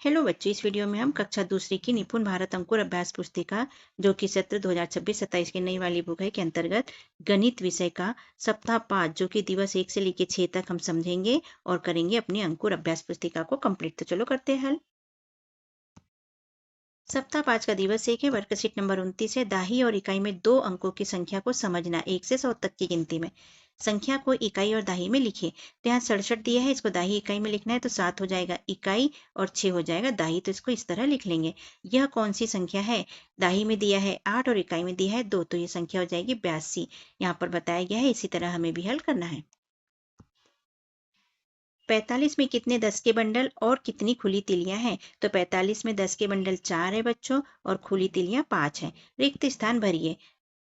Hello बच्चों, इस video में हम कक्षा दूसरी की निपुण भारत अंकुर अभ्यास पुस्तिका जो कि सत्र 2026-27 की नई वाली बुक है के अंतर्गत गणित विषय का सप्ताह 5 जो कि दिवस 1 से लेकर 6 तक हम समझेंगे और करेंगे अपनी अंकुर अभ्यास पुस्तिका को कंप्लीट। तो चलो करते हैं हल। सप्ताह 5 का दिवस 1 है। वर्कशीट नंबर 29 है। दाही और इकाई में 2 अंकों की संख्या को समझना। 1 से 100 तक की गिनती में संख्या को इकाई और दाही में लिखे। तो यहाँ 67 दिया है, इसको दाही इकाई में लिखना है तो 7 हो जाएगा इकाई और 6 हो जाएगा दाही। तो इसको इस तरह लिख लेंगे। यह कौन सी संख्या है? दाही में दिया है 8 और इकाई में दिया है 2, तो ये संख्या हो जाएगी 82। यहाँ पर बताया गया है, इसी तरह हमें भी हल करना है। 45 में कितने 10 के बंडल और कितनी खुली तिलियां हैं? तो 45 में 10 के बंडल 4 है बच्चों और खुली तिलियां 5 है। रिक्त स्थान भरिए।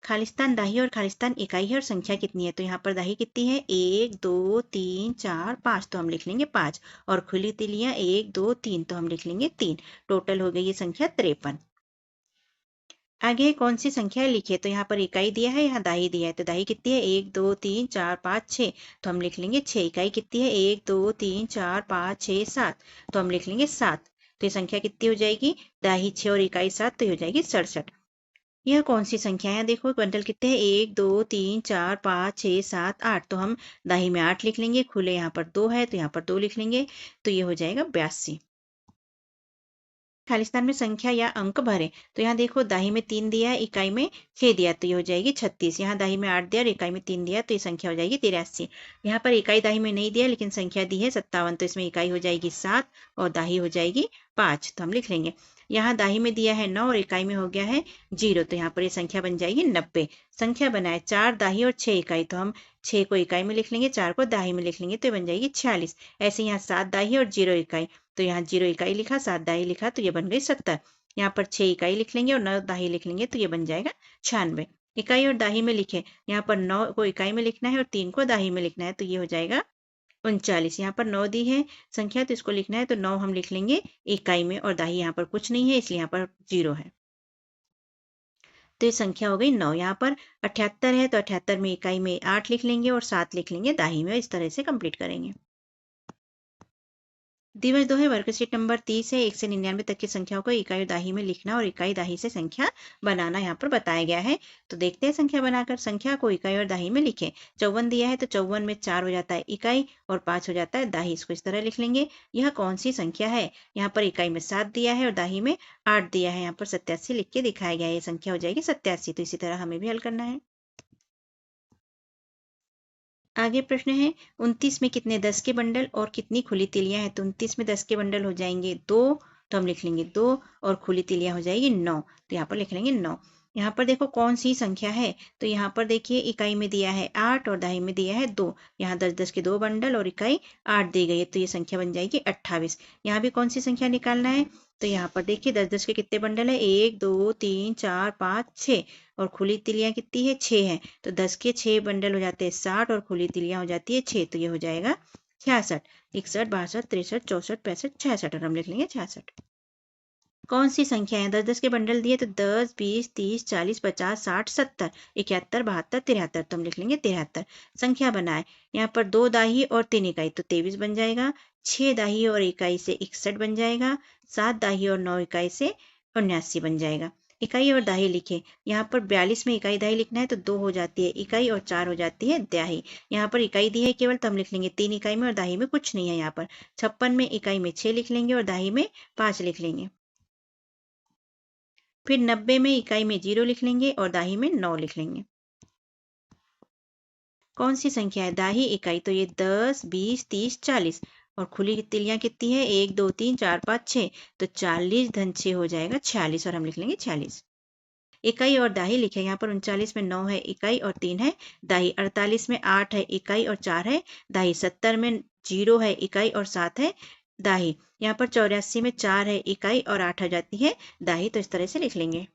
खालिस्तान दाही और खालिस्तान इकाई है और संख्या कितनी है? तो यहाँ पर दाही कितनी है? 1 2 3 4 5, तो हम लिख लेंगे 5। और खुली तिलियां 1 2 3, तो हम लिख लेंगे 3। टोटल हो गई ये संख्या 53। आगे कौन सी संख्या लिखिए। तो यहाँ पर इकाई दिया है, यहाँ दाही दिया है। तो दाही कितनी है? 1 2 3 4 5 6, तो हम लिख लेंगे 6। इकाई कितनी है? 1 2 3 4 5 6 7, तो हम लिख लेंगे 7। तो ये संख्या कितनी हो जाएगी? दाही 6 और इकाई 7, तो ये हो जाएगी 67। यह कौन सी संख्या है? देखो बंडल कितने हैं? 1 2 3 4 5 6 7 8, तो हम दाही में 8 लिख लेंगे। खुले यहाँ पर 2 है तो यहाँ पर 2 लिख लेंगे। तो ये हो जाएगा 82। खालिस्तान में संख्या या अंक भरे। तो यहाँ देखो दाही में 3 दिया है, इकाई में 6 दिया, तो ये हो जाएगी 36। यहाँ दाही में 8 दिया और इकाई में 3 दिया, तो ये संख्या हो जाएगी 83। यहाँ पर इकाई दाही में नहीं दिया लेकिन संख्या दी है 57, तो इसमें इकाई हो जाएगी 7 और दाही हो जाएगी 5, तो हम लिख लेंगे। यहाँ दाही में दिया है 9 और इकाई में हो गया है 0, तो यहाँ पर ये संख्या बन जाएगी 90। संख्या बनाए 4 दाही और 6 इकाई, तो हम 6 को इकाई में लिख लेंगे, 4 को दाही में लिख लेंगे, तो ये बन जाएगी 46। ऐसे यहाँ 7 दाही और 0 इकाई, तो यहाँ 0 इकाई लिखा, 7 दाही लिखा, तो ये बन गई 70। यहाँ पर 6 इकाई लिख लेंगे और 9 दाही लिख लेंगे, तो ये बन जाएगा 96। इकाई और दाही में लिखे, यहाँ पर 9 को इकाई में लिखना है और 3 को दाही में लिखना है, तो ये हो जाएगा 39। यहाँ पर 9 दी है संख्या, तो इसको लिखना है तो 9 हम लिख लेंगे इकाई में और दाही यहाँ पर कुछ नहीं है इसलिए यहाँ पर 0 है, तो ये संख्या हो गई 9। यहाँ पर 78 है तो 78 में इकाई में 8 लिख लेंगे और 7 लिख लेंगे दाही में। इस तरह से कंप्लीट करेंगे। दिवस 2 है। वर्कशीट नंबर 30 है। 1 से 99 तक की संख्याओं को इकाई दाही में लिखना और इकाई दाही से संख्या बनाना यहाँ पर बताया गया है। तो देखते हैं संख्या बनाकर। संख्या को इकाई और दाही में लिखें। 54 दिया है तो 54 में 4 हो जाता है इकाई और 5 हो जाता है दाही, इसको इस तरह लिख लेंगे। यह कौन सी संख्या है? यहाँ पर इकाई में 7 दिया है और दाही में 8 दिया है। यहाँ पर 87 लिख के दिखाया गया है, ये संख्या हो जाएगी 87। तो इसी तरह हमें भी हल करना है। आगे प्रश्न है 29 में कितने 10 के बंडल और कितनी खुली तिलियां हैं? तो 29 में 10 के बंडल हो जाएंगे 2, तो हम लिख लेंगे 2 और खुली तिलियां हो जाएगी 9, तो यहाँ पर लिख लेंगे 9। यहाँ पर देखो कौन सी संख्या है। तो यहाँ पर देखिए इकाई में दिया है 8 और दाही में दिया है 2। यहाँ 10 10 के 2 बंडल और इकाई 8 दी गई है, तो ये संख्या बन जाएगी 28। यहाँ भी कौन सी संख्या निकालना है? तो यहाँ पर देखिए 10 10 के कितने बंडल है? 1 2 3 4 5 6 और खुली तिलियां कितनी है? 6 है। तो 10 के 6 बंडल हो जाते हैं 60 और खुली तिलियां हो जाती है 6, तो ये हो जाएगा 66। 61 62 63 64 65 66 और हम लिख लेंगे 66। कौन सी संख्या है? 10 10 के बंडल दिए तो 10 20 30 40 50 60 70 71 72 73, तो हम लिख लेंगे 73। संख्या बनाए। यहाँ पर 2 दाही और 3 इकाई तो 23 बन जाएगा। 6 दाही और इकाई से 61 बन जाएगा। 7 दाही और 9 इकाई से 79 बन जाएगा। इकाई और दाही लिखे। यहाँ पर 42 में इकाई दाही लिखना है तो 2 हो जाती है इकाई और 4 हो जाती है दाही। यहाँ पर इकाई दी है केवल, तो हम लिख लेंगे 3 इकाई में और दाही में कुछ नहीं है। यहाँ पर 56 में इकाई में 6 लिख लेंगे और दाही में 5 लिख लेंगे। फिर 90 में इकाई में 0 लिख लेंगे और दाही में 9 लिख लेंगे। कौन सी संख्या है? दाही इकाई, तो ये 10 20 30 40 और खुली तिलियां कितनी है? 1 2 3 4 5 6, तो 40 धन 6 हो जाएगा 46 और हम लिख लेंगे 46। इकाई और दाही लिखे। यहाँ पर 39 में 9 है इकाई और 3 है दाही। 48 में 8 है इकाई और 4 है दाही। 70 में 0 है इकाई और 7 है दाही। यहाँ पर 84 में 4 है इकाई और 8 हो जाती है दाही, तो इस तरह से लिख लेंगे।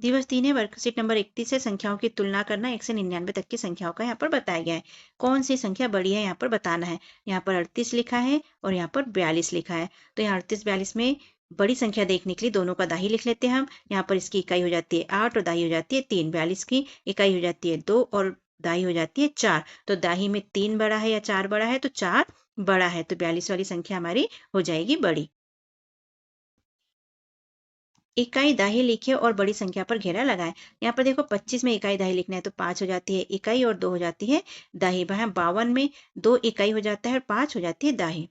दिवस 3 है। वर्कशीट नंबर 31 से संख्याओं की तुलना करना। 1 से 99 तक की संख्याओं का यहाँ पर बताया गया है। कौन सी संख्या बड़ी है यहाँ पर बताना है। यहाँ पर 38 लिखा है और यहाँ पर 42 लिखा है। तो यहाँ 38 42 में बड़ी संख्या देखने के लिए दोनों का दाही लिख लेते हैं हम। यहाँ पर इसकी इकाई हो जाती है 8 और दाही हो जाती है 3। 42 की इकाई हो जाती है 2 और दाही हो जाती है 4। तो दाही में 3 बड़ा है या 4 बड़ा है? तो 4 बड़ा है, तो 42 वाली संख्या हमारी हो जाएगी बड़ी। इकाई दाही लिखे और बड़ी संख्या पर घेरा लगाएं। यहाँ पर देखो 25 में इकाई दाही लिखना है तो 5 हो जाती है इकाई और 2 हो जाती है दाही। वहाँ 52 में 2 इकाई हो जाता है और 5 हो जाती है दाही।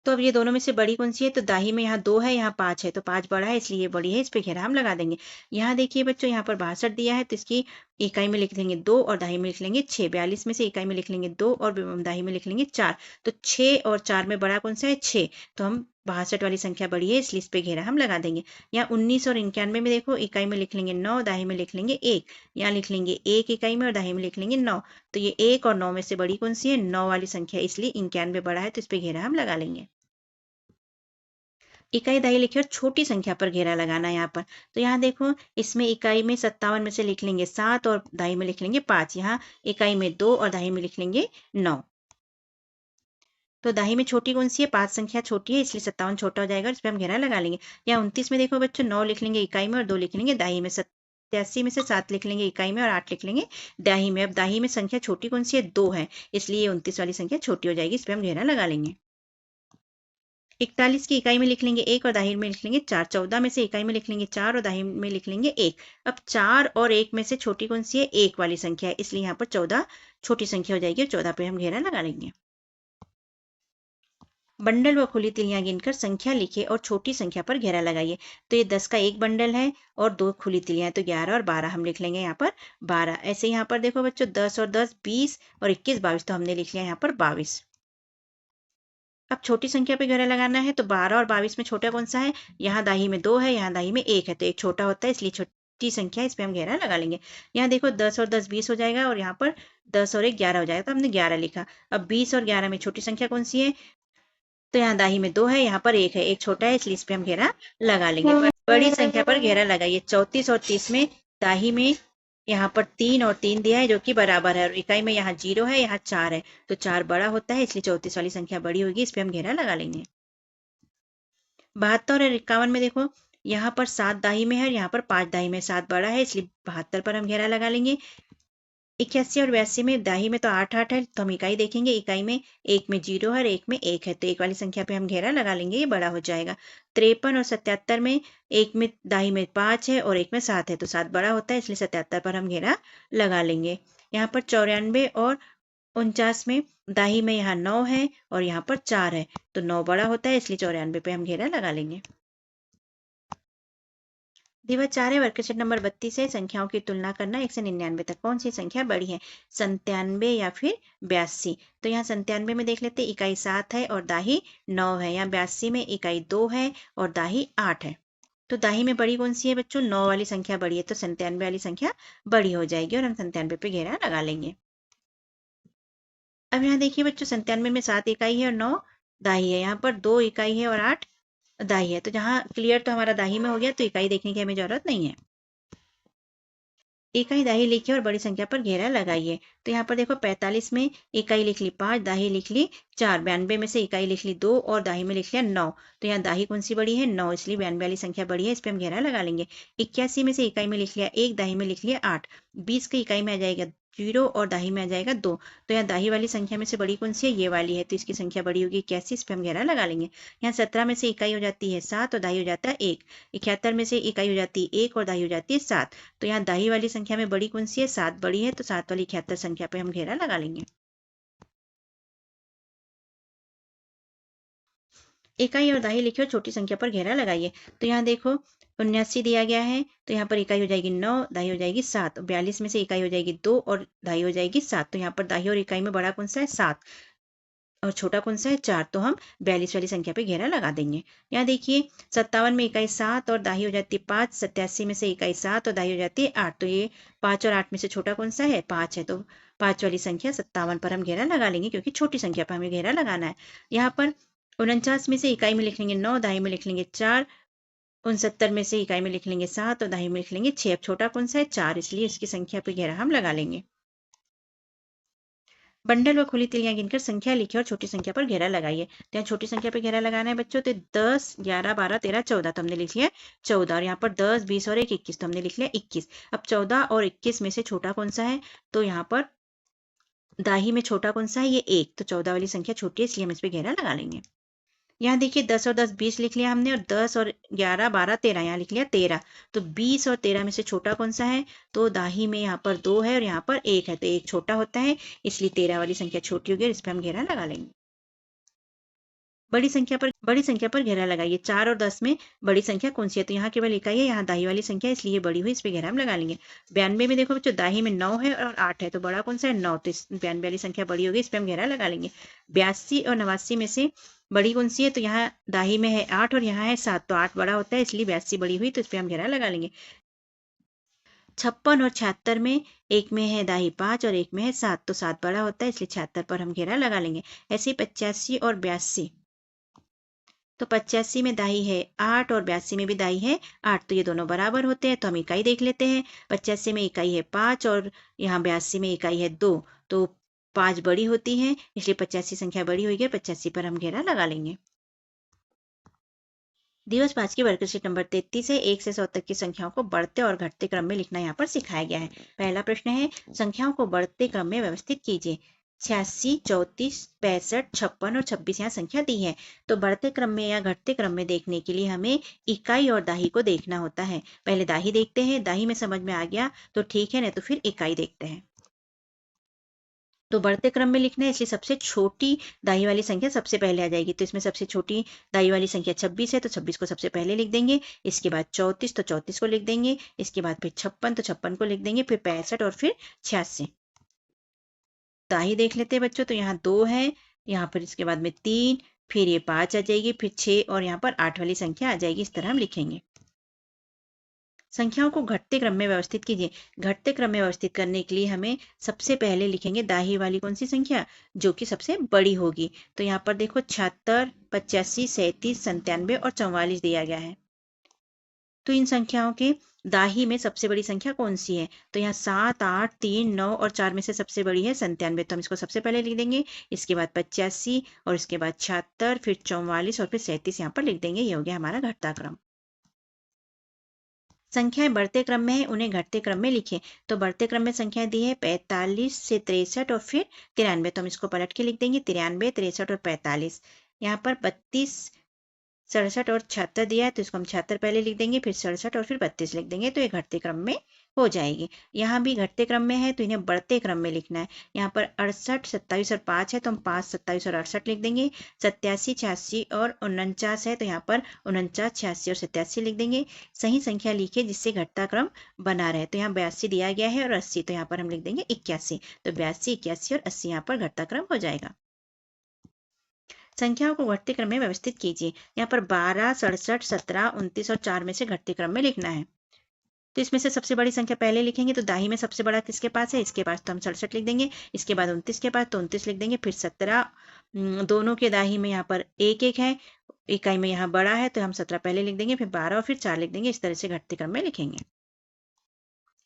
तो अब ये दोनों में से बड़ी कौन सी है? तो दाही में यहाँ 2 है, यहाँ 5 है, तो 5 बड़ा है इसलिए ये बड़ी है, इस पे घेरा हम लगा देंगे। यहाँ देखिए बच्चों, यहाँ पर 62 दिया है तो इसकी इकाई में लिख देंगे 2 और दाही में लिख लेंगे 6। 42 में से इकाई में लिख लेंगे 2 और दाही में लिख लेंगे 4। तो 6 और 4 में बड़ा कौन सा है? 6। तो हम 62 वाली संख्या बड़ी है इसलिए इस पे घेरा हम लगा देंगे। यहाँ 19 और 91 में देखो, इकाई में लिख लेंगे 9, दाही में लिख लेंगे 1। यहाँ लिख लेंगे 1 इकाई में और दाही में लिख लेंगे 9। तो ये 1 और 9 में से बड़ी कौन सी है? 9 वाली संख्या, इसलिए 91 बड़ा है तो इस पे घेरा हम लगा लेंगे। इकाई दाही लिखिए और छोटी संख्या पर घेरा लगाना है यहाँ पर। तो यहाँ देखो, इसमें इकाई में 57 में से लिख लेंगे 7 और दाही में लिख लेंगे 5। यहाँ इकाई में 2 और दाही में लिख लेंगे 9। तो दाही में छोटी कौन सी है? 5 संख्या छोटी है इसलिए 57 छोटा हो जाएगा, इस पर हम घेरा लगा लेंगे। यहाँ 29 में देखो बच्चों, 9 लिख लेंगे इकाई में और 2 लिख लेंगे दाही में। 87 में से 7 लिख लेंगे इकाई में और 8 लिख लेंगे दाही में। अब दाही में संख्या छोटी कौन सी है? 2 है, इसलिए 29 वाली संख्या छोटी हो जाएगी, इस पर हम घेरा लगा लेंगे। 41 की इकाई में लिख लेंगे 1 और दाहिर में लिख लेंगे 4। 14 में से इकाई में लिख लेंगे 4 और दाहिर में लिख लेंगे 1। अब 4 और 1 में से छोटी कौन सी है? 1 वाली संख्या है, इसलिए यहाँ पर 14 छोटी संख्या हो जाएगी और 14 पे हम घेरा लगा लेंगे। बंडल व खुली तिलियां गिनकर संख्या लिखिए और छोटी संख्या पर घेरा लगाइए। तो ये 10 का एक बंडल है और 2 खुली तिलियां, तो 11 और 12 हम लिख लेंगे यहाँ पर 12। ऐसे यहाँ पर देखो बच्चों, 10 और 10 20 और 21 22, तो हमने लिख लिया यहाँ पर 22। अब छोटी संख्या पे घेरा लगाना है तो 12 और 22 में छोटा कौन सा है? यहाँ दाही में 2 है, यहाँ दाही में 1 है, तो एक छोटा होता है इसलिए छोटी संख्या, इस पे हम घेरा लगा लेंगे। यहाँ देखो 10 और 10 20 हो जाएगा और यहाँ पर 10 और 1 11 हो जाएगा, तो हमने 11 लिखा। अब 20 और 11 में छोटी संख्या कौन सी है? तो यहाँ दाही में 2 है, यहाँ पर 1 है, एक छोटा है इसलिए इस पे हम घेरा लगा लेंगे। बड़ी संख्या पर घेरा लगाइए। 34 और 30 में दाही में यहाँ पर 3 और 3 दिया है जो कि बराबर है, और इकाई में यहाँ 0 है, यहाँ 4 है, तो 4 बड़ा होता है इसलिए 34 वाली संख्या बड़ी होगी, इस पे हम घेरा लगा लेंगे। 72 और 51 में देखो, यहाँ पर 7 दाही में है और यहाँ पर 5 दाही में, 7 बड़ा है इसलिए 72 पर हम घेरा लगा लेंगे। 81 और 82 में दाही में तो 8 8 है, तो हम इकाई देखेंगे, इकाई में 1 में 0 है और 1 में 1 है, तो 1 वाली संख्या पे हम घेरा लगा लेंगे, ये बड़ा हो जाएगा। 53 और 77 में 1 में दाही में 5 है और 1 में 7 है, तो 7 बड़ा होता है इसलिए 77 पर हम घेरा लगा लेंगे। यहाँ पर 94 और 49 में दाही में यहाँ 9 है और यहाँ पर 4 है, तो 9 बड़ा होता है इसलिए 94 पे हम घेरा लगा लेंगे। दिवा 4 है, वर्कशीट नंबर 32 है। संख्याओं की तुलना करना 1 से 99 तक, कौन सी संख्या बड़ी है? 97 या फिर 82। तो यहाँ 97 में देख लेते, इकाई 7 है और दाही 9 है। यहाँ 82 में इकाई 2 है और दाही 8 है। तो दाही में बड़ी कौन सी है बच्चों? 9 वाली संख्या बड़ी है, तो 97 वाली संख्या बड़ी हो जाएगी और हम 97 पे घेरा लगा लेंगे। अब यहाँ देखिए बच्चों, 97 में 7 इकाई है और 9 दाही है। यहाँ पर 2 इकाई है और 8 दाही है, तो जहाँ क्लियर तो हमारा दाही में हो गया, तो इकाई देखने की हमें जरूरत नहीं है। इकाई दाही लिखिए और बड़ी संख्या पर घेरा लगाइए। तो यहाँ पर देखो, 45 में इकाई लिख ली 5, दाही लिख ली 4। 92 में से इकाई लिख ली 2 और दाही में लिख लिया 9। तो यहाँ दाही कौन सी बड़ी है? 9, इसलिए 92 वाली संख्या बड़ी है, इस पर हम घेरा लगा लेंगे। 81 में से इकाई में लिख लिया 1, दाही में लिख लिया 8। 20 की इकाई में आ जाएगा 0 और दाही में आ जाएगा 2। तो यहाँ दाही वाली संख्या में से बड़ी कौन सी है? ये वाली है, तो इसकी संख्या बड़ी होगी 81, इस पर हम घेरा लगा लेंगे। यहाँ 17 में से इकाई हो जाती है 7 और दाही हो जाता है 1। 71 में से इकाई हो जाती है 1 और दाही हो जाती है 7। तो यहाँ दाही वाली संख्या में बड़ी कौन सी है? 7 बड़ी है, तो 7 वाली 71 संख्या पे हम घेरा लगा लेंगे। इकाई और दाही लिखिए और छोटी संख्या पर घेरा लगाइए। तो यहाँ देखो, 79 दिया गया है, तो यहाँ पर इकाई हो जाएगी 9, दाही हो जाएगी 7। 42 में से इकाई हो जाएगी 2 और दाही हो जाएगी 7। तो यहाँ पर दाही और इकाई में बड़ा कौन सा है? 7 और छोटा कौन सा है? 4। तो हम 42 वाली संख्या पे घेरा लगा देंगे। यहाँ देखिए, 57 में इकाई 7 और दाही हो जाती है 5। 87 में से इकाई 7 और दाही हो जाती है 8। तो ये 5 और 8 में से छोटा कौन सा है? 5 है, तो 5 वाली संख्या 57 पर हम घेरा लगा लेंगे, क्योंकि छोटी संख्या पर हमें घेरा लगाना है। यहाँ पर 49 में से इकाई में लिख लेंगे 9, दाही में लिख लेंगे 4। 69 में से इकाई में लिख लेंगे 7 और दाही में लिख लेंगे 6। अब छोटा कौन सा है? 4, इसलिए इसकी संख्या पे घेरा हम लगा लेंगे। बंडल व खुली तिलियां गिनकर संख्या लिखिए और छोटी संख्या पर घेरा लगाइए। तो यहाँ छोटी संख्या पर घेरा लगाना है बच्चों, तो 10 11 12 13 14, तो हमने लिख लिया 14। और यहाँ पर 10 20 और 1 21, तो हमने लिख लिया 21। अब 14 और 21 में से छोटा कौन सा है? तो यहाँ पर दाही में छोटा कौन सा है, ये 1, तो 14 वाली संख्या छोटी है इसलिए हम इस पे घेरा लगा लेंगे। यहाँ देखिए 10 और 10 20 लिख लिया हमने, और 10 और 11 12 13 यहाँ लिख लिया 13। तो 20 और 13 में से छोटा कौन सा है, तो दाही में यहाँ पर 2 है और यहाँ पर 1 है, तो 1 छोटा होता है, इसलिए 13 वाली संख्या छोटी होगी और इस पर हम घेरा लगा लेंगे। बड़ी संख्या पर घेरा लगाइए। 4 और 10 में बड़ी संख्या कौन सी है, तो यहाँ केवल इकाई है, यहाँ दाही वाली संख्या है इसलिए बड़ी हुई, इस पे घेरा हम लगा लेंगे। 92 में देखो बच्चों दाही में 9 है और 8 है, तो बड़ा कौन सा है 9, तो इस 92 वाली संख्या बड़ी होगी, इस पे हम घेरा लगा लेंगे। 82 और 89 में से बड़ी कौन सी है, तो यहाँ दाही में है 8 और यहाँ है 7, तो 8 बड़ा होता है इसलिए 82 बड़ी हुई, तो इस पे हम घेरा लगा लेंगे। 56 और 76 में एक में है दाही 5 और एक में है 7, तो 7 बड़ा होता है इसलिए 76 पर हम घेरा लगा लेंगे। ऐसे ही 85 और 82, तो 85 में दाही है 8 और 82 में भी दाही है 8, तो ये दोनों बराबर होते हैं, तो हम इकाई देख लेते हैं। 85 में इकाई है 5 और यहाँ 82 में इकाई है 2, तो 5 बड़ी होती है इसलिए 85 संख्या बड़ी होगी, 85 पर हम घेरा लगा लेंगे। दिवस 5 की वर्कशीट नंबर 33 है। 1 से 100 तक की संख्याओं को बढ़ते और घटते क्रम में लिखना यहाँ पर सिखाया गया है। पहला प्रश्न है, संख्याओं को बढ़ते क्रम में व्यवस्थित कीजिए। 86, 34, 65, 56 और 26 यहाँ संख्या दी है। तो बढ़ते क्रम में या घटते क्रम में देखने के लिए हमें इकाई और दाही को देखना होता है। पहले दाही देखते हैं, दाही में समझ में आ गया तो ठीक है, नहीं तो फिर इकाई देखते हैं। तो बढ़ते क्रम में लिखना है इसलिए सबसे छोटी दाई वाली संख्या सबसे पहले आ जाएगी, तो इसमें सबसे छोटी दाई वाली संख्या 26 है, तो 26 को सबसे पहले लिख देंगे। इसके बाद 34, तो 34 को लिख देंगे। इसके बाद फिर 56, तो 56 को लिख देंगे। फिर 65 और फिर 86। दाई देख लेते हैं बच्चों, तो यहाँ 2 है, यहाँ पर इसके बाद में 3, फिर ये 5 आ जाएगी, फिर 6 और यहाँ पर 8 वाली संख्या आ जाएगी। इस तरह हम लिखेंगे। संख्याओं को घटते क्रम में व्यवस्थित कीजिए। घटते क्रम में व्यवस्थित करने के लिए हमें सबसे पहले लिखेंगे दाही वाली कौन सी संख्या, जो कि सबसे बड़ी होगी। तो यहाँ पर देखो 76, 85, 37, 97 और 44 दिया गया है। तो इन संख्याओं के दाही में सबसे बड़ी संख्या कौन सी है, तो यहाँ 7, 8, 3, 9 और 4 में से सबसे बड़ी है 97, तो हम इसको सबसे पहले लिख देंगे। इसके बाद 85 और इसके बाद 76, फिर 44 और फिर 37 यहाँ पर लिख देंगे। ये हो गया हमारा घटता क्रम। संख्याएं बढ़ते क्रम में है, उन्हें घटते क्रम में लिखें। तो बढ़ते क्रम में संख्या दी है 45 से 63 और फिर 93, तो हम इसको पलट के लिख देंगे 93, 63 और 45। यहाँ पर 32, 67 और 76 दिया है, तो इसको हम 76 पहले लिख देंगे, फिर 67 और फिर 32 लिख देंगे, तो ये घटते क्रम में हो जाएगी। यहाँ भी घटते क्रम में है तो इन्हें बढ़ते क्रम में लिखना है। यहाँ पर 68, 27 और 5 है, तो हम 5, 27 और 68 लिख देंगे। 87, 86 और 49 है, तो यहाँ पर 49, 86 और 87 लिख देंगे। सही संख्या लिखे जिससे घटता क्रम बना रहे। तो यहाँ 82 दिया गया है और 80, तो यहाँ पर हम लिख देंगे 81। तो 82, 81 और 80 यहाँ पर घटता क्रम हो जाएगा। संख्याओं को घटते क्रम में व्यवस्थित कीजिए। यहाँ पर 12, 67, 17, 29 और 4 में से घटते क्रम में लिखना है। तो इसमें से सबसे बड़ी संख्या पहले लिखेंगे, तो दाही में सबसे बड़ा किसके पास है, इसके पास, तो हम 67 लिख देंगे। इसके बाद 29 के पास, तो 29 लिख देंगे। फिर 17, दोनों के दाही में यहाँ पर 1, 1 है, इकाई में यहाँ बड़ा है, तो हम 17 पहले लिख देंगे, फिर 12 और फिर 4 लिख देंगे। इस तरह से घटते क्रम में लिखेंगे।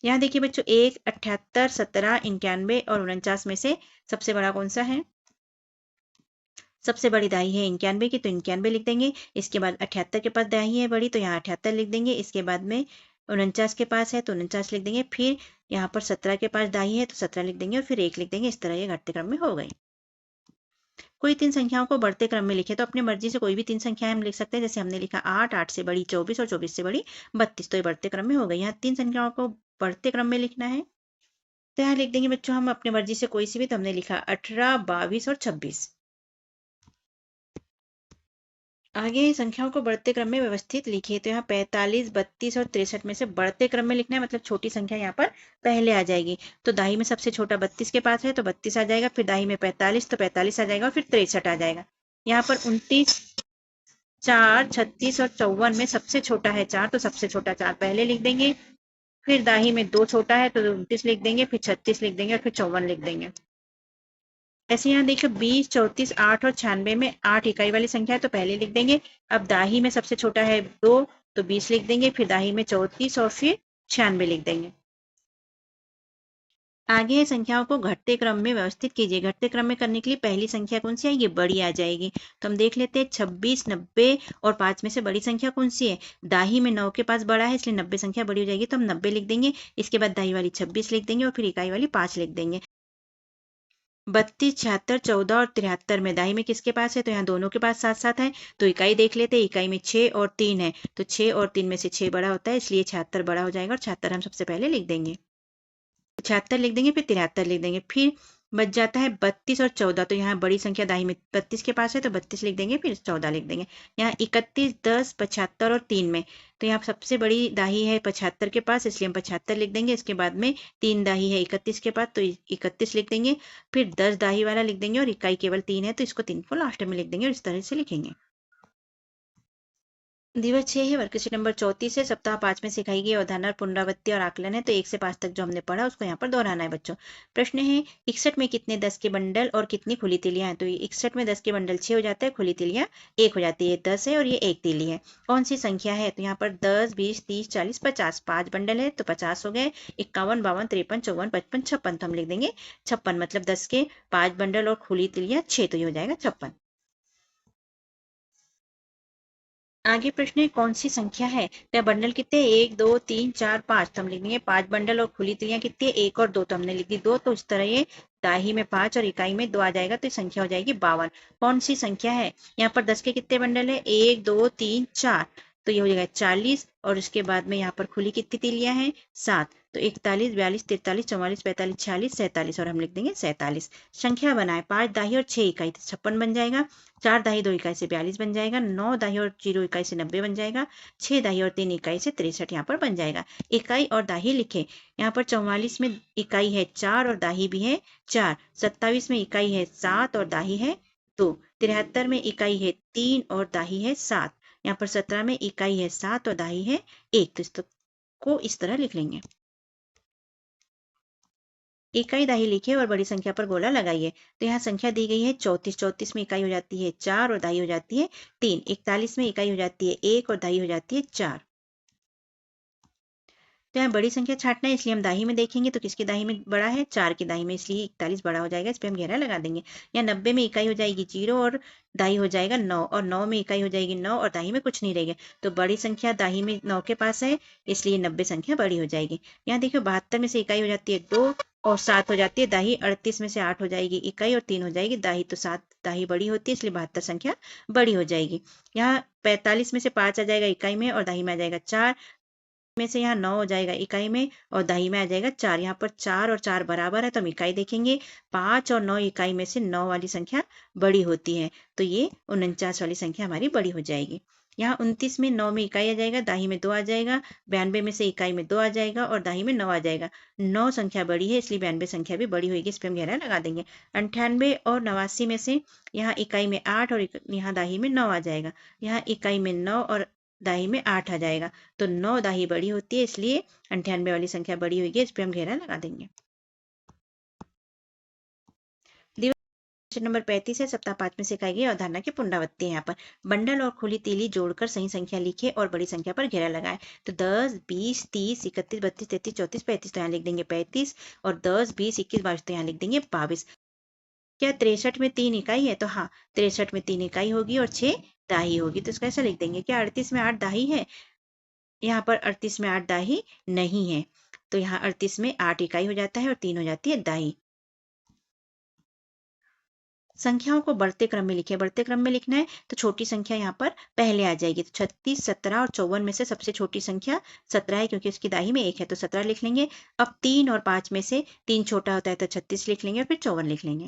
यहाँ देखिए बच्चों 1, 78, 17, 91 और 49 में से सबसे बड़ा कौन सा है, सबसे बड़ी दाई है 91 की, तो 91 लिख देंगे। इसके बाद 78 के पास दाई है बड़ी, तो यहाँ 78 लिख देंगे। इसके बाद में 49 के पास है, तो 49 लिख देंगे। फिर यहाँ पर 17 के पास दाई है, तो 17 लिख देंगे और फिर 1 लिख देंगे। इस तरह ये घटते क्रम में हो गई। कोई 3 संख्याओं को बढ़ते क्रम में लिखे, तो अपनी मर्जी से कोई भी 3 संख्याएं हम लिख सकते हैं। जैसे हमने लिखा 8, 8 से बड़ी 24 और 24 से बड़ी 32, तो ये बढ़ते क्रम में हो गई। यहाँ 3 संख्याओं को बढ़ते क्रम में लिखना है, तो यहाँ लिख देंगे बच्चों हम अपनी मर्जी से कोई सी भी। तो हमने लिखा 18, 22 और 26। आगे संख्याओं को बढ़ते क्रम में व्यवस्थित लिखिए। तो यहाँ 45, 32 और 63 में से बढ़ते क्रम में लिखना है, मतलब छोटी संख्या यहाँ पर पहले आ जाएगी। तो दाही में सबसे छोटा 32 के पास है, तो 32 आ जाएगा। फिर दाही में 45, तो 45 आ जाएगा और फिर 63 आ जाएगा। यहाँ पर 29, 4, 36 और 54 में सबसे छोटा है 4, तो सबसे छोटा 4 पहले लिख देंगे। फिर दाही में 2 छोटा है, तो 29 लिख देंगे, फिर 36 लिख देंगे और फिर 54 लिख देंगे। ऐसे यहाँ देखिए 20, 34, 8 और 96 में 8 इकाई वाली संख्या है, तो पहले लिख देंगे। अब दाही में सबसे छोटा है 2, तो 20 लिख देंगे। फिर दाही में 34 और फिर 96 लिख देंगे। आगे संख्याओं को घटते क्रम में व्यवस्थित कीजिए। घटते क्रम में करने के लिए पहली संख्या कौन सी आएगी, बड़ी आ जाएगी। तो हम देख लेते हैं 26, 90 और 5 में से बड़ी संख्या कौन सी है, दाही में 9 के पास बड़ा है इसलिए 90 संख्या बड़ी हो जाएगी, तो हम 90 लिख देंगे। इसके बाद दाही वाली 26 लिख देंगे और फिर इकाई वाली 5 लिख देंगे। 32, 76, 14 और 73 में दाई में किसके पास है, तो यहाँ दोनों के पास साथ साथ है, तो इकाई देख लेते हैं। इकाई में 6 और 3 है, तो 6 और 3 में से 6 बड़ा होता है, इसलिए 76 बड़ा हो जाएगा और 76 हम सबसे पहले लिख देंगे। 76 लिख देंगे, फिर 73 लिख देंगे, फिर बच जाता है 32 और 14, तो यहाँ बड़ी संख्या दाई में 32 के पास है, तो 32 लिख देंगे, फिर 14 लिख देंगे। यहाँ 31, 10, 75 और 3 में, तो यहाँ सबसे बड़ी दाही है 75 के पास, इसलिए हम 75 लिख देंगे। इसके बाद में 3 दाही है 31 के पास, तो 31 लिख देंगे, फिर 10 दाही वाला लिख देंगे, और इकाई केवल 3 है, तो इसको 3 को लास्ट में लिख देंगे, और इस तरह से लिखेंगे। दिवस 6 है, वर्कशीट नंबर 34 है। सप्ताह 5 में सिखाई गई अवधारणा, पुनरावृत्ति और आकलन है, तो 1 से 5 तक जो हमने पढ़ा उसको यहाँ पर दोहराना है बच्चों। प्रश्न है 61 में कितने 10 के बंडल और कितनी खुली तिलियां हैं, तो 61 में 10 के बंडल 6 हो जाता है, खुली तिलियां 1 हो जाती है, 10 है और ये 1 तिली है। कौन सी संख्या है, तो यहाँ पर 10, 20, 30, 40, 50, 5 बंडल है तो 50 हो गए। 51, 52, 53, 54, 55, 56, तो हम लिख देंगे 56, मतलब 10 के 5 बंडल और खुली तिलियां 6, तो ये हो जाएगा 56। आगे प्रश्न है कौन सी संख्या है, तो बंडल कितने 1, 2, 3, 4, 5, तो हम लिख देंगे 5 बंडल, और खुली तिलियां कितनी है 1 और 2, तो हमने लिख दी 2, तो इस तरह ये दाही में 5 और इकाई में 2 आ जाएगा, तो ये संख्या हो जाएगी 52। कौन सी संख्या है, यहाँ पर 10 के कितने बंडल है 1, 2, 3, 4, तो ये हो जाएगा 40, और इसके बाद में यहाँ पर खुली कितनी तिलियां हैं 7, तो 41, 42, 43, 44, 45, 46, 47, और हम लिख देंगे 47। संख्या बनाए 5 दाही और 6 इकाई, तो 56 बन जाएगा। 4 दाही 2 इकाई से 42 बन जाएगा। 9 दाही और 0 इकाई से 90 बन जाएगा। 6 दाही और 3 इकाई से 63 यहाँ पर बन जाएगा। इकाई और दाही लिखे, यहाँ पर 44 में इकाई है 4 और दाही भी है 4। 27 में इकाई है 7 और दाही है 2। 73 में इकाई है 3 और दाही है 7। यहाँ पर 17 में इकाई है 7 और दाही है 1, तो इसको इस तरह लिख लेंगे। इकाई दाही लिखिए और बड़ी संख्या पर गोला लगाइए, तो यहाँ संख्या दी गई है 34। 34 में इकाई हो जाती है 4 और दाही हो जाती है 3। 41 में इकाई हो जाती है 1 और दाही हो जाती है 4। तो यहाँ बड़ी संख्या छांटना है, इसलिए हम दाही में देखेंगे, तो किसकी दाही में बड़ा है 4 की दाही में, इसलिए 41 बड़ा हो जाएगा, इस पर हम घेरा लगा देंगे। यहाँ 90 में इकाई हो जाएगी 0 और दाही हो जाएगा 9, और 9 में इकाई हो जाएगी 9 और दाही में कुछ नहीं रहेगा, तो बड़ी संख्या दाही में 9 के पास है, इसलिए 90 संख्या बड़ी हो जाएगी। यहाँ देखिए 72 में से इकाई हो जाती है 2 और 7 हो जाती है दाही। 38 में से 8 हो जाएगी इकाई और 3 हो जाएगी दाही, तो 7 दाही बड़ी होती है, इसलिए 72 संख्या बड़ी हो जाएगी। यहाँ 45 में से 5 आ जाएगा इकाई में और दाही में आ जाएगा 4 में से, यहाँ 9 हो जाएगा इकाई में और दाही में आ जाएगा 4। यहाँ पर 4 और 4 बराबर है, तो हम इकाई देखेंगे। 5 और 9 इकाई में से 9 वाली संख्या बड़ी होती है, तो ये 49 वाली संख्या हमारी बड़ी हो जाएगी। यहाँ 29 में 9 में इकाई आ जाएगा, दाही में 2 आ जाएगा। 92 में से इकाई में 2 आ जाएगा और दाही में 9 आ जाएगा। 9 संख्या बड़ी है, इसलिए 92 संख्या भी बड़ी होगी, इस पर हम घेरा लगा देंगे। 98 और 89 में से यहाँ इकाई में 8 और यहाँ दाही में 9 आ जाएगा। यहाँ इकाई में 9 और दाही में 8 आ जाएगा, तो 9 दाही बड़ी होती है, इसलिए 98 वाली संख्या बड़ी होगी, इस पे हम घेरा लगा देंगे। क्वेश्चन नंबर 35 है, सप्ताह 5 में सिखाई गई अवधारणा की पुनरावृत्ति है। यहाँ पर बंडल और खुली तीली जोड़कर सही संख्या लिखे और बड़ी संख्या पर घेरा लगाए, तो 10, 20, 30, 31, 32, 33, 34, 35, तो यहाँ लिख देंगे 35, और 10, 20, 21, 22, तो यहाँ लिख देंगे 22। क्या 63 में 3 इकाई है, तो हाँ 63 में 3 इकाई होगी और 6 दाही होगी, तो इसका ऐसा लिख देंगे। क्या 38 में 8 दाही है, यहाँ पर 38 में 8 दाही नहीं है, तो यहाँ 38 में 8 इकाई हो जाता है और 3 हो जाती है दाही। संख्याओं को बढ़ते क्रम में लिखे, बढ़ते क्रम में लिखना है तो छोटी संख्या यहाँ पर पहले आ जाएगी, तो 36, 17 और 54 में से सबसे छोटी संख्या 17 है, क्योंकि उसकी दाही में 1 है, तो 17 लिख लेंगे। अब 3 और 5 में से 3 छोटा होता है, तो 36 लिख लेंगे और फिर 54 लिख लेंगे।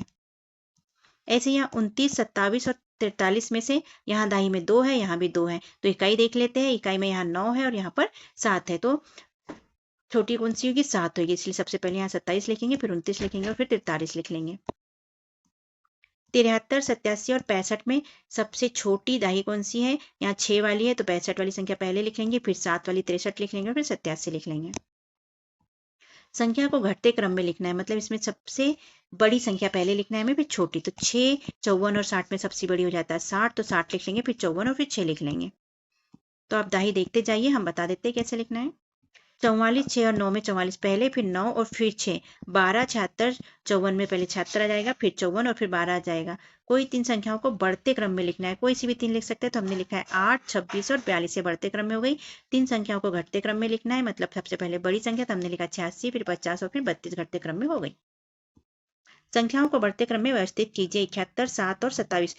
ऐसे यहाँ 29, 27 और 43 में से यहाँ दाही में 2 है, यहाँ भी 2 है, तो इकाई देख लेते हैं। इकाई में यहाँ 9 है और यहाँ पर 7 है, तो छोटी कौन सी होगी 7 होगी, इसलिए सबसे पहले यहाँ 27 लिखेंगे, फिर 29 लिखेंगे और फिर 43 लिख लेंगे। 73, 87 और 65 में सबसे छोटी दाही कौन सी है, यहाँ 6 वाली है, तो 65 वाली संख्या पहले लिख लेंगे, फिर 7 वाली 63 लिख लेंगे और फिर 87 लिख लेंगे। संख्या को घटते क्रम में लिखना है, मतलब इसमें सबसे बड़ी संख्या पहले लिखना है हमें, फिर छोटी, तो 6, 54 और 60 में सबसे बड़ी हो जाता है 60, तो 60 लिख लेंगे, फिर 54 और फिर 6 लिख लेंगे। तो आप दाही देखते जाइए, हम बता देते हैं कैसे लिखना है। 44, 6 और 9 में 44 पहले, फिर 9 और फिर 6, 12, 76, 54 में पहले 76 आ जाएगा, फिर 54 और फिर 12 आ जाएगा। कोई 3 संख्याओं को बढ़ते क्रम में लिखना है, कोई सी भी 3 लिख सकते हैं, तो हमने लिखा है 8, 26 और 42 से बढ़ते क्रम में हो गई। 3 संख्याओं को घटते क्रम में लिखना है, मतलब सबसे पहले बड़ी संख्या, तो हमने लिखा 86, फिर 50 और फिर 32 घटते क्रम में हो गई। संख्याओं को बढ़ते क्रम में व्यवस्थित कीजिए। 71, 7 और 27।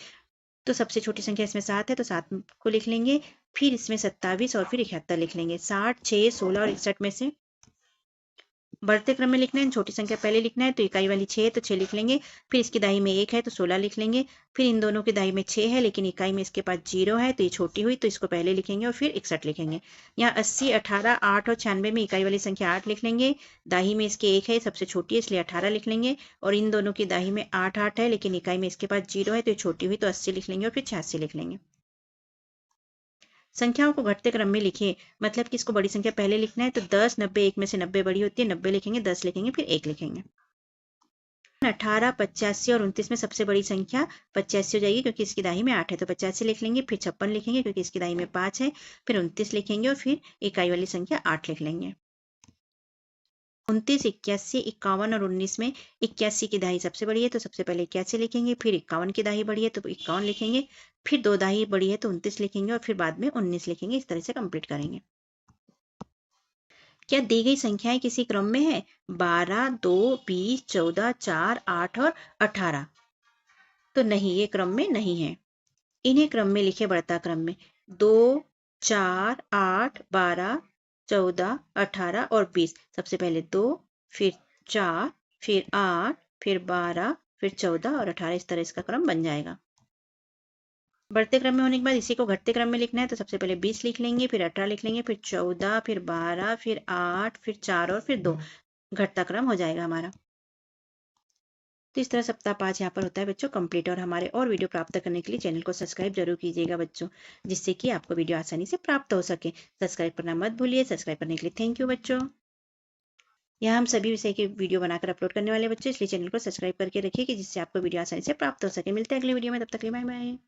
तो सबसे छोटी संख्या इसमें 7 है तो 7 को लिख लेंगे, फिर इसमें 27 और फिर 71 लिख लेंगे। 60, 6, 16 और 61 में से बढ़ते क्रम में लिखना है, छोटी संख्या पहले लिखना है। तो इकाई वाली 6 है तो 6 लिख लेंगे, फिर इसकी दाई में 1 है तो 16 लिख लेंगे, फिर इन दोनों की दाई में 6 है लेकिन इकाई में इसके पास 0 है तो ये छोटी हुई तो इसको पहले लिखेंगे और फिर 61 लिखेंगे। यहाँ 80, 18, 8 और 96 में इकाई वाली संख्या 8 लिख लेंगे, दाही में इसके 1 है, सबसे छोटी है इसलिए 18 लिख लेंगे, और इन दोनों की दाही में 8, 8 है लेकिन इकाई में इसके पास 0 है तो ये छोटी हुई तो 80 लिख लेंगे और फिर 86 लिख लेंगे। संख्याओं को घटते क्रम में लिखिए, मतलब कि इसको बड़ी संख्या पहले लिखना है तो 10, 90, 1 में से 90 बड़ी होती है, 90 लिखेंगे, 10 लिखेंगे, फिर 1 लिखेंगे। 18, 85 और 29 में सबसे बड़ी संख्या 85 हो जाएगी क्योंकि इसकी दाई में 8 है तो 85 लिख लेंगे, फिर 56 लिखेंगे क्योंकि इसकी दाई में 5 है, फिर 29 लिखेंगे और फिर इकाई वाली संख्या 8 लिख लेंगे। 29, 81, 51 और 19 में 81 की दाई सबसे बड़ी है तो सबसे पहले 81 लिखेंगे, फिर 51 की दाई बड़ी है तो 51 लिखेंगे, फिर 2 दाई बड़ी है तो 29 लिखेंगे और फिर बाद में 19 लिखेंगे। इस तरह से कंप्लीट करेंगे। क्या दी गई संख्याएं किसी क्रम में है? 12, 2, 20, 14, 4, 8 और 18। तो नहीं, ये क्रम में नहीं है। इन्हें क्रम में लिखे बढ़ता क्रम में। 2, 4, 8, 12, 14, 18 और 20। सबसे पहले 2, फिर 4, फिर 8, फिर 12, फिर 14 और 18। इस तरह इसका क्रम बन जाएगा। बढ़ते क्रम में होने के बाद इसी को घटते क्रम में लिखना है तो सबसे पहले 20 लिख लेंगे, फिर 18 लिख लेंगे, फिर 14, फिर 12, फिर 8, फिर 4 और फिर 2। घटता क्रम हो जाएगा हमारा। तो इस तरह सप्ताह 5 यहाँ पर होता है बच्चों कंप्लीट। और हमारे और वीडियो प्राप्त करने के लिए चैनल को सब्सक्राइब जरूर कीजिएगा बच्चों, जिससे कि आपको वीडियो आसानी से प्राप्त हो सके। सब्सक्राइब करना मत भूलिए। सब्सक्राइब करने के लिए थैंक यू बच्चों। यहाँ हम सभी विषय के वीडियो बनाकर अपलोड करने वाले बच्चों, इसलिए चैनल को सब्सक्राइब करके रखिए कि जिससे आपको वीडियो आसानी से प्राप्त हो सके। मिलते हैं अगले वीडियो में, तब तक के लिए बाय बाय।